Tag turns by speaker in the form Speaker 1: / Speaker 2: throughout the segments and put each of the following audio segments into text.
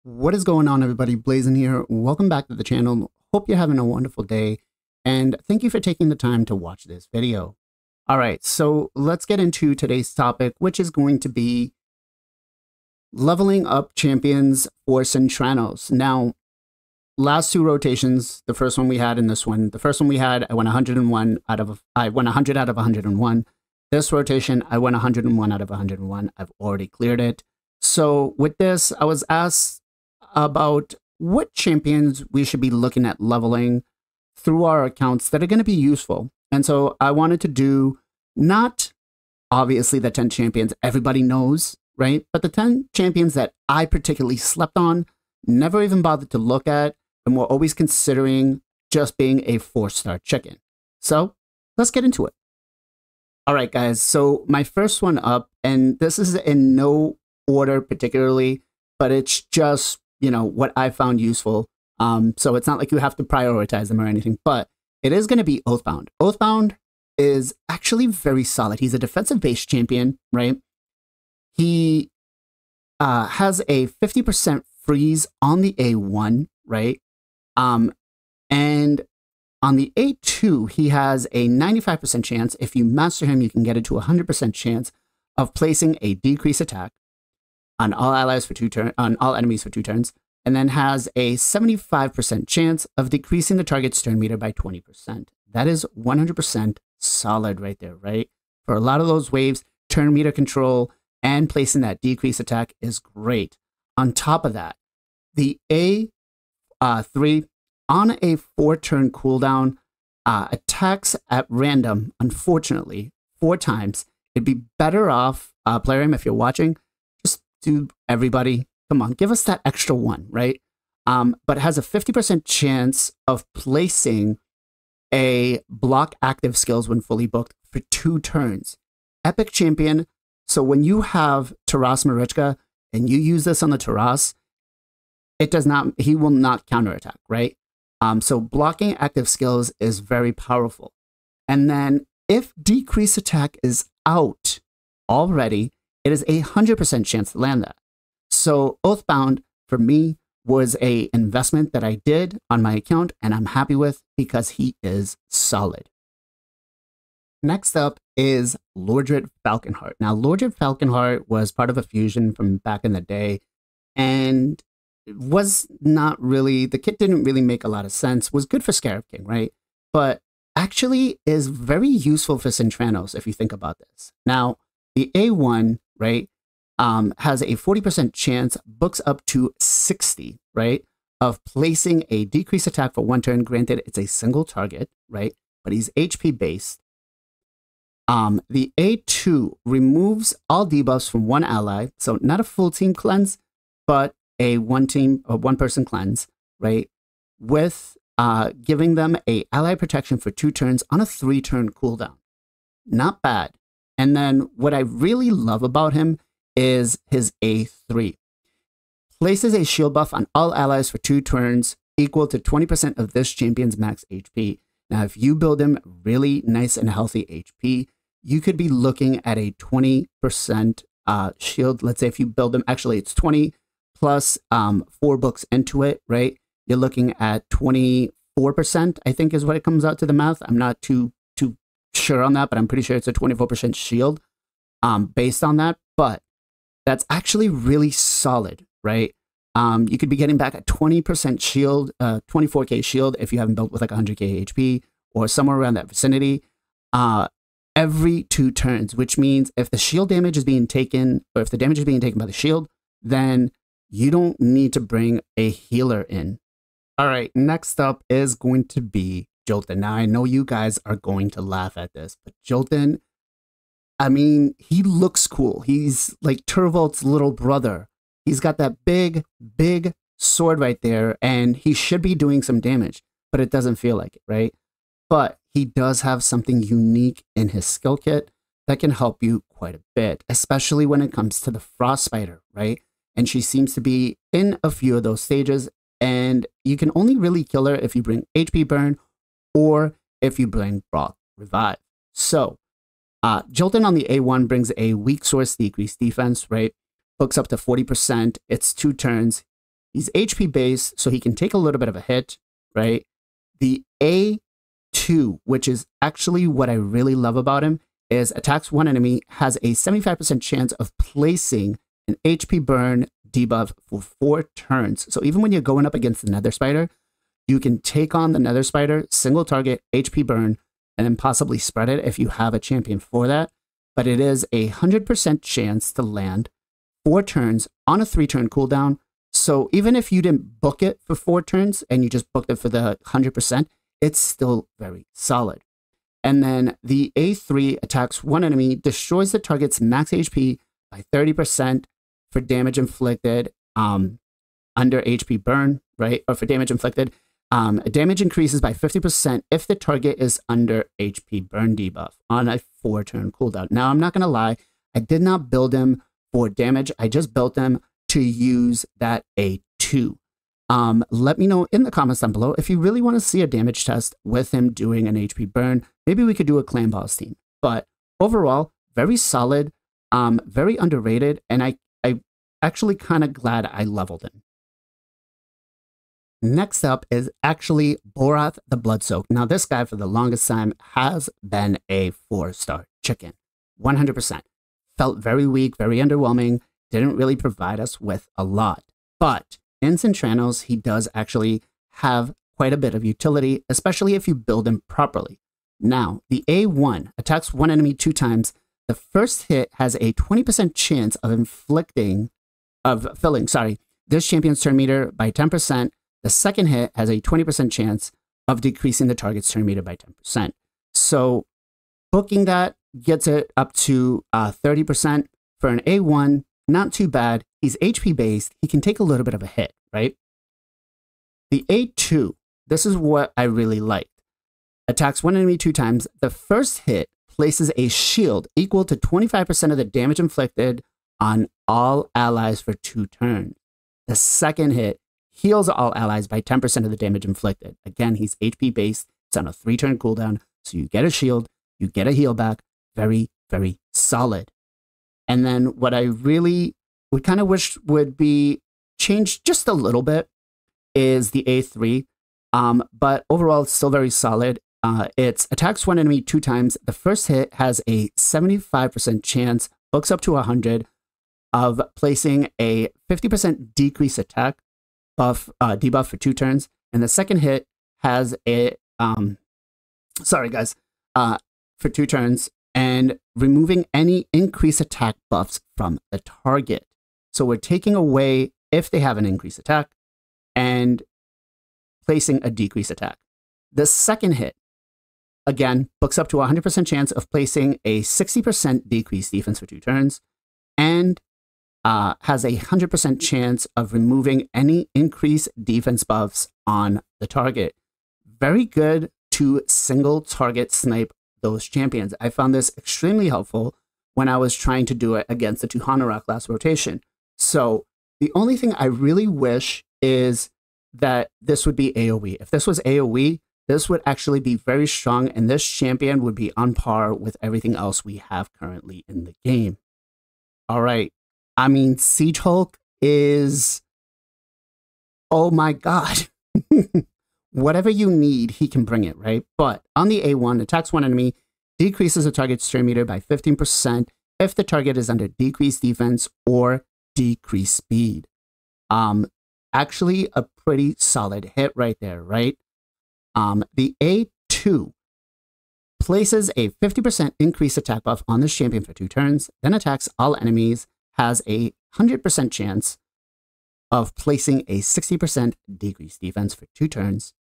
Speaker 1: What is going on, everybody? Blazing here. Welcome back to the channel. Hope you're having a wonderful day, and thank you for taking the time to watch this video. All right, so let's get into today's topic, which is going to be leveling up champions for Centranos. Now, last two rotations, the first one we had and this one, the first one we had, I went 101 out of, I went 100 out of 101. This rotation, I went 101 out of 101. I've already cleared it. So with this, I was asked about what champions we should be looking at leveling through our accounts that are going to be useful. And so I wanted to do not obviously the 10 champions everybody knows, right? But the 10 champions that I particularly slept on, never even bothered to look at, and were always considering just being a 4-star chicken. So let's get into it. All right, guys. So my first one up, and this is in no order particularly, but it's just, you know, what I found useful. So it's not like you have to prioritize them or anything, but it is going to be Oathbound. Oathbound is actually very solid. He's a defensive-based champion, right? He has a 50% freeze on the A1, right? And on the A2, he has a 95% chance. If you master him, you can get it to a 100% chance of placing a decrease attack on all allies for 2 turns, on all enemies for 2 turns, and then has a 75% chance of decreasing the target's turn meter by 20%. That is 100% solid right there, right? For a lot of those waves, turn meter control and placing that decrease attack is great. On top of that, the A3 on a 4-turn cooldown attacks at random, unfortunately, 4 times. It'd be better off, Plarium, if you're watching, just do everybody. Come on, give us that extra 1, right? But has a 50% chance of placing a block active skills when fully booked for 2 turns. Epic champion. So when you have Taras Marichka and you use this on the Taras, it does not, he will not counterattack, right? So blocking active skills is very powerful. And then if decrease attack is out already, it is a 100% chance to land that. So Oathbound, for me, was a investment that I did on my account, and I'm happy with because he is solid. Next up is Lordred Falconart. Now, Lordred Falconart was part of a fusion from back in the day, and was not really, the kit didn't really make a lot of sense. Was good for Scarab King, right? But actually is very useful for Centranos if you think about this. Now, the A1, right, has a 40% chance, books up to 60, right, of placing a decrease attack for 1 turn. Granted, it's a single target, right, but he's HP based. The A2 removes all debuffs from 1 ally, so not a full team cleanse, but a 1-person cleanse, right, with giving them a ally protection for 2 turns on a 3-turn cooldown. Not bad. And then what I really love about him is his A3. Places a shield buff on all allies for 2 turns equal to 20% of this champion's max HP. Now, if you build him really nice and healthy HP, you could be looking at a 20% shield. Let's say if you build him, actually it's 20 plus 4 books into it, right? You're looking at 24%, I think is what it comes out to the math. I'm not too sure on that, but I'm pretty sure it's a 24% shield based on that. But that's actually really solid, right? You could be getting back a 20% shield, 24k shield if you haven't built with like 100k HP or somewhere around that vicinity every 2 turns, which means if the shield damage is being taken, or if the damage is being taken by the shield, then you don't need to bring a healer in. All right, next up is going to be Jolan. Now, I know you guys are going to laugh at this, but Jolan, I mean, he looks cool. He's like Turvolt's little brother. He's got that big sword right there, and he should be doing some damage, but it doesn't feel like it, right? But he does have something unique in his skill kit that can help you quite a bit, especially when it comes to the Frost Spider, right? And she seems to be in a few of those stages, and you can only really kill her if you bring HP burn or if you bring Borth revive. So Jolan on the A1 brings a weak source decrease defense, right? Books up to 40%. It's 2 turns. He's HP based, so he can take a little bit of a hit, right? The A2, which is actually what I really love about him, is attacks one enemy, has a 75% chance of placing an HP burn debuff for 4 turns. So even when you're going up against the Nether Spider, you can take on the Nether Spider, single target, HP burn, and then possibly spread it if you have a champion for that. But it is a 100% chance to land 4 turns on a 3-turn cooldown. So even if you didn't book it for 4 turns and you just booked it for the 100%, it's still very solid. And then the A3 attacks one enemy, destroys the target's max HP by 30% for damage inflicted under HP burn, right? Or for damage inflicted. Damage increases by 50% if the target is under HP burn debuff on a 4-turn cooldown. Now, I'm not going to lie. I did not build him for damage. I just built him to use that A2. Let me know in the comments down below if you really want to see a damage test with him doing an HP burn. Maybe we could do a clan boss team. But overall, very solid, very underrated, and I actually kind of glad I leveled him. Next up is actually Borth the Bloodsoaked. Now, this guy for the longest time has been a 4-star chicken. 100%. Felt very weak, very underwhelming, didn't really provide us with a lot. But in Centranos, he does actually have quite a bit of utility, especially if you build him properly. Now, the A1 attacks one enemy 2 times. The first hit has a 20% chance of filling this champion's turn meter by 10%. The second hit has a 20% chance of decreasing the target's turn meter by 10%. So booking that gets it up to 30% for an A1. Not too bad. He's HP based. He can take a little bit of a hit, right? The A2, this is what I really liked. Attacks one enemy 2 times. The first hit places a shield equal to 25% of the damage inflicted on all allies for 2 turns. The second hit heals all allies by 10% of the damage inflicted. Again, he's HP based. It's on a 3-turn cooldown. So you get a shield, you get a heal back. Very, very solid. And then what I really would kind of wish would be changed just a little bit is the A3. But overall, it's still very solid. It's attacks one enemy 2 times. The first hit has a 75% chance, books up to 100, of placing a 50% decrease attack debuff for 2 turns, and the second hit has a for 2 turns, and removing any increased attack buffs from the target. So we're taking away if they have an increased attack and placing a decreased attack. The second hit, again, books up to 100% chance of placing a 60% decreased defense for 2 turns, and has a 100% chance of removing any increased defense buffs on the target. Very good to single target snipe those champions. I found this extremely helpful when I was trying to do it against the 2 Hanorok last rotation. So the only thing I really wish is that this would be AoE. If this was AoE, this would actually be very strong, and this champion would be on par with everything else we have currently in the game. All right. I mean, Siege Hulk is, oh my god. Whatever you need, he can bring it, right? But on the A1, attacks one enemy, decreases the target's turn meter by 15% if the target is under decreased defense or decreased speed. Actually, a pretty solid hit right there, right? The A2 places a 50% increased attack buff on this champion for 2 turns, then attacks all enemies, has a 100% chance of placing a 60% decreased defense for 2 turns.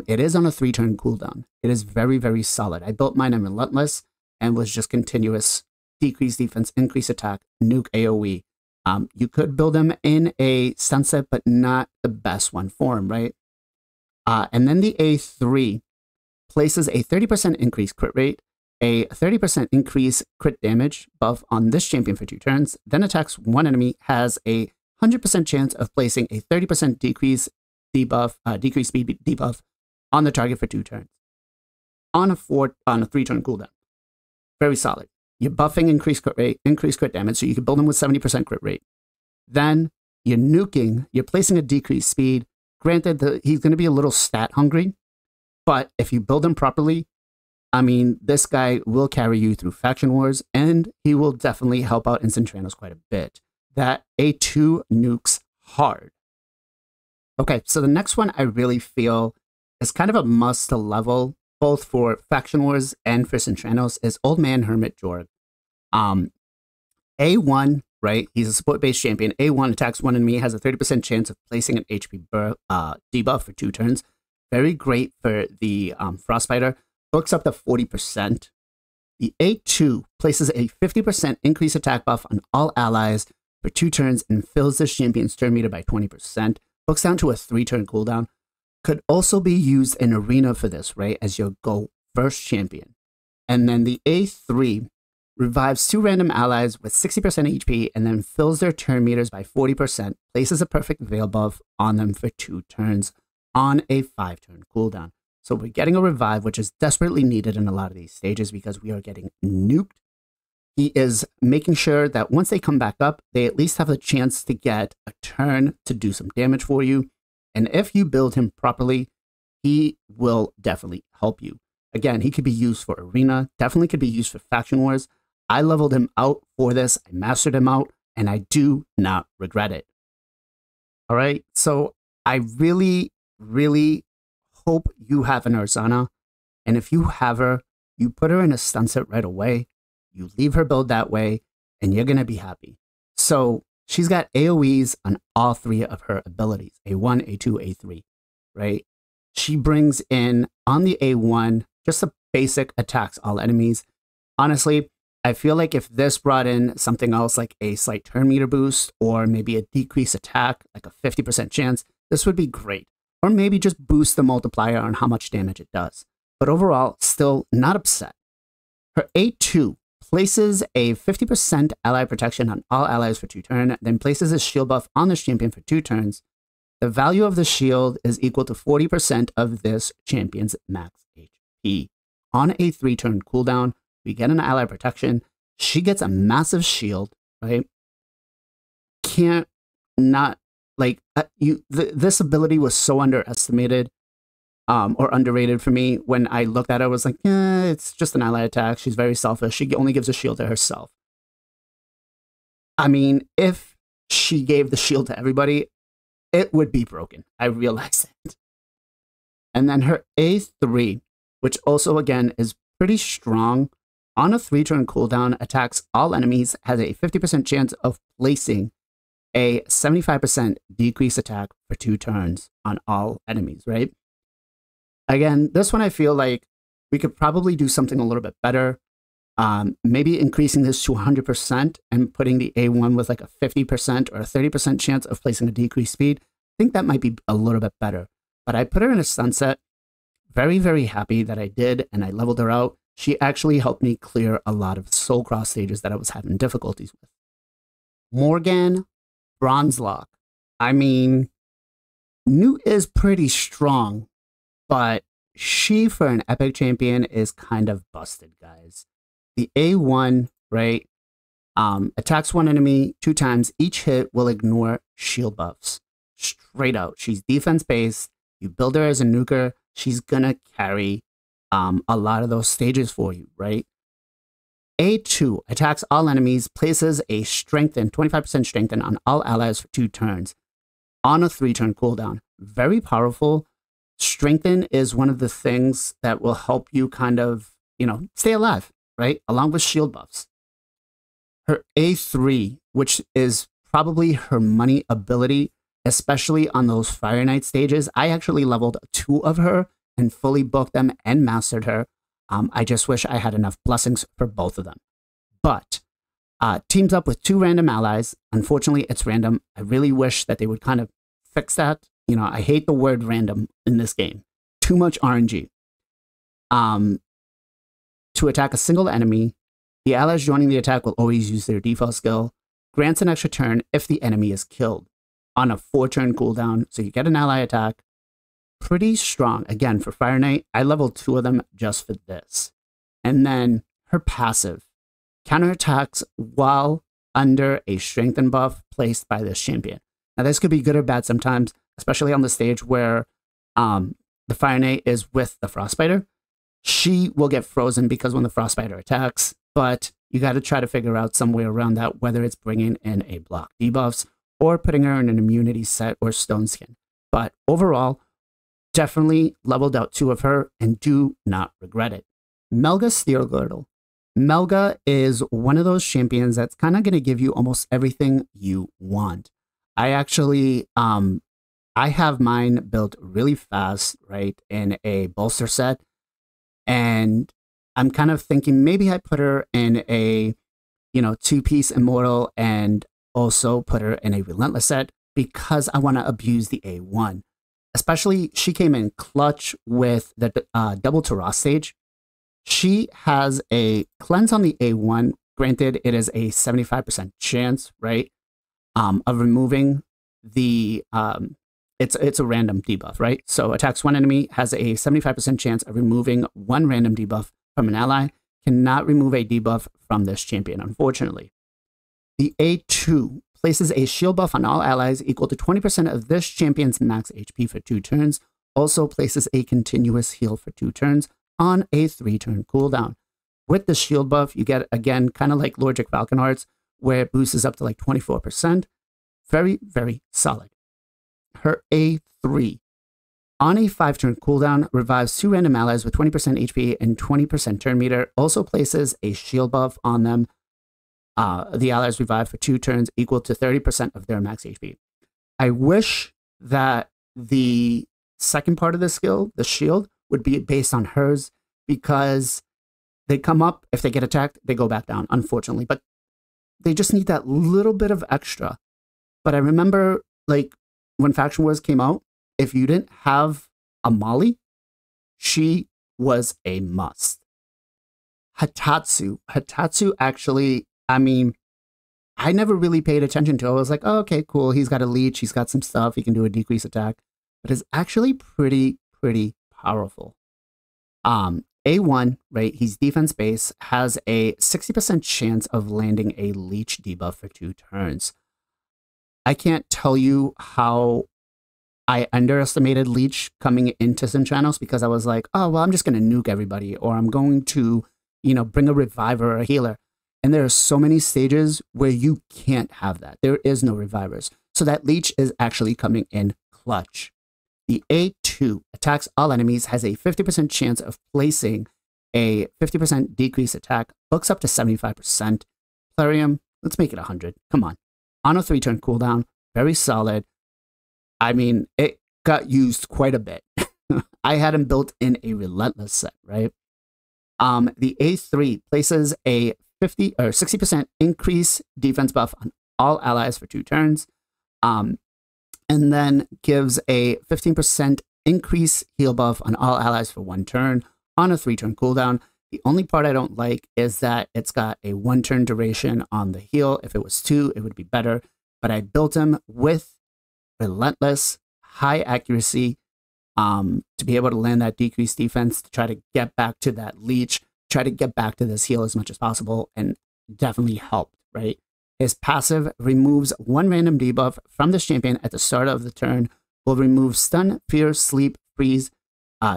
Speaker 1: It is on a 3-turn cooldown. It is very, very solid. I built mine in Relentless and was just continuous decreased defense, increased attack, nuke AoE. You could build him in a Sunset, but not the best one for him, right? And then the A3 places a 30% increased crit rate, a 30% increase crit damage buff on this champion for 2 turns, then attacks one enemy, has a 100% chance of placing a 30% decrease decreased speed debuff on the target for 2 turns. On a 3-turn cooldown. Very solid. You're buffing increased crit rate, increased crit damage, so you can build them with 70% crit rate. Then you're nuking, you're placing a decreased speed. Granted, he's going to be a little stat hungry, but if you build him properly, I mean, this guy will carry you through faction wars, and he will definitely help out instant Trandos quite a bit. That A2 nukes hard. Okay, so the next one I really feel is kind of a must to level, both for faction wars and for Centranos, is Old Man Hermit Jorg. A1, right? He's a support-based champion. A1 attacks one enemy, has a 30% chance of placing an HP debuff for 2 turns. Very great for the Frostbiter. Books up to 40%. The A2 places a 50% increased attack buff on all allies for 2 turns and fills this champion's turn meter by 20%. Books down to a 3-turn cooldown. Could also be used in Arena for this, right? As your go first champion. And then the A3 revives 2 random allies with 60% HP and then fills their turn meters by 40%. Places a perfect veil buff on them for 2 turns on a 5-turn cooldown. So we're getting a revive, which is desperately needed in a lot of these stages because we are getting nuked. He is making sure that once they come back up, they at least have a chance to get a turn to do some damage for you. And if you build him properly, he will definitely help you. Again, he could be used for Arena, definitely could be used for Faction Wars. I leveled him out for this, I mastered him out, and I do not regret it. All right, so I really, really hope you have an Arasana, and if you have her, you put her in a stun set right away, you leave her build that way, and you're going to be happy. So she's got AoEs on all 3 of her abilities, A1, A2, A3, right? She brings in, on the A1, just the basic attacks all enemies. Honestly, I feel like if this brought in something else like a slight turn meter boost or maybe a decreased attack, like a 50% chance, this would be great. Or maybe just boost the multiplier on how much damage it does. But overall, still not upset. Her A2 places a 50% ally protection on all allies for 2 turns, then places a shield buff on this champion for 2 turns. The value of the shield is equal to 40% of this champion's max HP. On a 3-turn cooldown, we get an ally protection. She gets a massive shield, right? Can't not, like, this ability was so underestimated or underrated for me. When I looked at it, I was like, it's just an ally attack. She's very selfish. She only gives a shield to herself. I mean, if she gave the shield to everybody, it would be broken. I realize it. And then her A3, which also, again, is pretty strong. On a 3-turn cooldown, attacks all enemies, has a 50% chance of placing a 75% decrease attack for 2 turns on all enemies, right? Again, this one I feel like we could probably do something a little bit better. Maybe increasing this to 100% and putting the A1 with like a 50% or a 30% chance of placing a decreased speed. I think that might be a little bit better. But I put her in a sunset. Very, very happy that I did, and I leveled her out. She actually helped me clear a lot of soul cross stages that I was having difficulties with. Morgan Bronzelock. I mean, Newt is pretty strong, but she, for an epic champion, is kind of busted, guys. The A1, right, attacks one enemy 2 times. Each hit will ignore shield buffs. Straight out. She's defense-based. You build her as a nuker, she's gonna carry a lot of those stages for you, right? A2 attacks all enemies, places a strengthen, 25% strengthen on all allies for 2 turns on a 3-turn cooldown. Very powerful. Strengthen is one of the things that will help you kind of, stay alive, right? Along with shield buffs. Her A3, which is probably her money ability, especially on those Fire Knight stages. I actually leveled 2 of her and fully booked them and mastered her. I just wish I had enough blessings for both of them. But teams up with 2 random allies. Unfortunately, it's random. I really wish that they would kind of fix that. I hate the word random in this game. Too much RNG. To attack a single enemy, the allies joining the attack will always use their default skill. Grants an extra turn if the enemy is killed on a 4-turn cooldown. So you get an ally attack. Pretty strong. Again, for Fire Knight, I leveled 2 of them just for this. And then her passive counterattacks while under a strengthen buff placed by this champion. Now, this could be good or bad sometimes, especially on the stage where the Fire Knight is with the Frostbiter. She will get frozen because when the Frostbiter attacks, but you got to try to figure out some way around that, whether it's bringing in a block debuffs or putting her in an immunity set or Stone Skin. But overall, definitely leveled out 2 of her and do not regret it. Melga Steel Girdle. Melga is one of those champions that's kind of going to give you almost everything you want. I actually, I have mine built really fast, right, in a bolster set. And I'm kind of thinking maybe I put her in a, 2-piece Immortal and also put her in a Relentless set because I want to abuse the A1. Especially, she came in clutch with the double Taras stage. She has a cleanse on the A1. Granted, it is a 75% chance, right, of removing the, it's a random debuff, right? So attacks one enemy, has a 75% chance of removing one random debuff from an ally, cannot remove a debuff from this champion, unfortunately. The A2 places a shield buff on all allies equal to 20% of this champion's max HP for 2 turns, also places a continuous heal for 2 turns on a 3-turn cooldown. With the shield buff, you get, again, kind of like Logic Falconarts, where it boosts up to like 24%. Very, very solid. Her A3, on a 5-turn cooldown, revives 2 random allies with 20% HP and 20% turn meter, also places a shield buff on them. The allies revive for 2 turns equal to 30% of their max HP. I wish that the second part of the skill, the shield, would be based on hers, because they come up, if they get attacked, they go back down, unfortunately. But they just need that little bit of extra. But I remember, like, when Faction Wars came out, if you didn't have a Molly, she was a must. Hatu. Hatu actually, I mean, I never really paid attention to it. I was like, oh, okay, cool. He's got a leech. He's got some stuff. He can do a decrease attack. But it's actually pretty powerful. A1, right? He's defense base, has a 60% chance of landing a leech debuff for 2 turns. I can't tell you how I underestimated leech coming into some channels, because I was like, oh, well, I'm just going to nuke everybody, or I'm going to, bring a reviver or a healer. And there are so many stages where you can't have that. There is no revivers. So that leech is actually coming in clutch. The A2 attacks all enemies, has a 50% chance of placing a 50% decrease attack, books up to 75%. Plerium, let's make it 100. Come on. On a 3-turn cooldown, very solid. I mean, it got used quite a bit. I had him built in a Relentless set, right? The A3 places a 50 or 60% increase defense buff on all allies for 2 turns. And then gives a 15% increase heal buff on all allies for 1 turn on a 3-turn cooldown. The only part I don't like is that it's got a 1-turn duration on the heal. If it was 2, it would be better. But I built him with Relentless, high accuracy, to be able to land that decreased defense, to try to get back to that leech, try to get back to this heal as much as possible, and definitely helped, right? His passive removes 1 random debuff from this champion at the start of the turn, will remove stun, fear, sleep, freeze,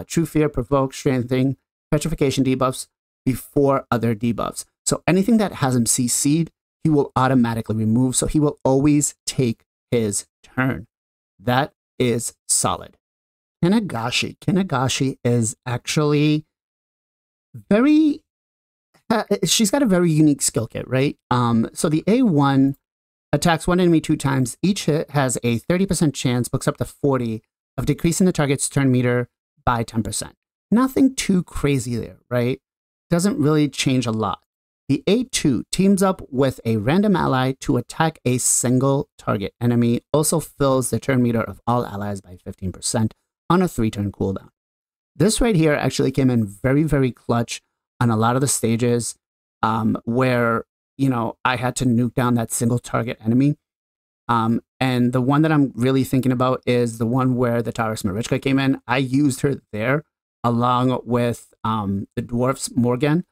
Speaker 1: true fear, provoke, strengthening, petrification debuffs before other debuffs. So anything that has him CC'd, he will automatically remove, so he will always take his turn. That is solid. Kenashi. Kenashi is actually very... she's got a very unique skill kit, right? So the A1 attacks 1 enemy 2 times. Each hit has a 30% chance, books up to 40, of decreasing the target's turn meter by 10%. Nothing too crazy there, right? Doesn't really change a lot. The A2 teams up with a random ally to attack a single target enemy, also fills the turn meter of all allies by 15% on a 3-turn cooldown. This right here actually came in very clutch on a lot of the stages where, I had to nuke down that single target enemy. And the one that I'm really thinking about is the one where the Taurus Marichka came in. I used her there along with the dwarfs Morgan.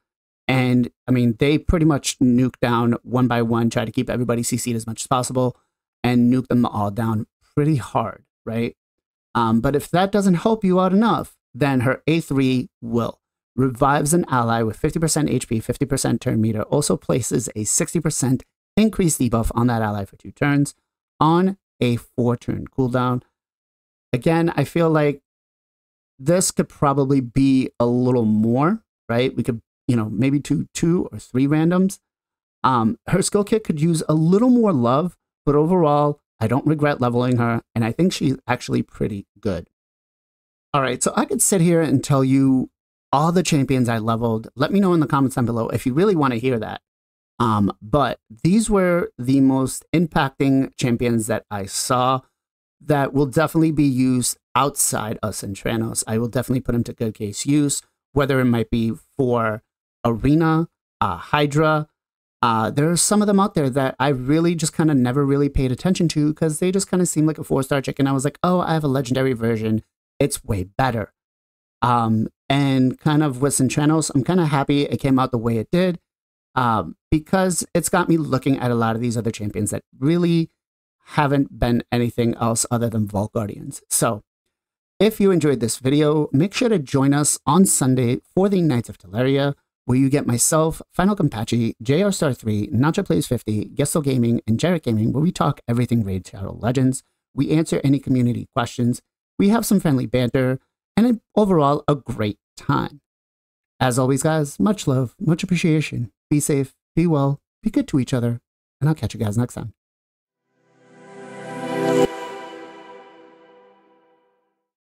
Speaker 1: And I mean, they pretty much nuked down one by one, try to keep everybody CC'd as much as possible. and nuke them all down pretty hard, right? But if that doesn't help you out enough, then her A3 will. Revives an ally with 50% HP, 50% turn meter, also places a 60% increased debuff on that ally for 2 turns on a 4-turn cooldown. Again, I feel like this could probably be a little more, right? We could, maybe 2 or 3 randoms. Her skill kit could use a little more love, but overall, I don't regret leveling her, and I think she's actually pretty good. All right, so I could sit here and tell you all the champions I leveled. Let me know in the comments down below if you really want to hear that. But these were the most impacting champions that I saw that will definitely be used outside us and Tranos. I will definitely put them to good case use, whether it might be for Arena, Hydra. There are some of them out there that I really just kind of never really paid attention to because they just kind of seemed like a 4-star chick. And I was like, oh, I have a legendary version. It's way better. And kind of with Centranos, I'm kind of happy it came out the way it did because it's got me looking at a lot of these other champions that really haven't been anything else other than Vault Guardians. So if you enjoyed this video, make sure to join us on Sunday for the Knights of Teleria, where you get myself, Final Compachi, JR Star 3, Nacho Plays 50, Gesto Gaming, and Jarrett Gaming, where we talk everything Raid Shadow Legends. We answer any community questions. We have some friendly banter, and overall, a great time. As always, guys, much love, much appreciation. Be safe, be well, be good to each other, and I'll catch you guys next time.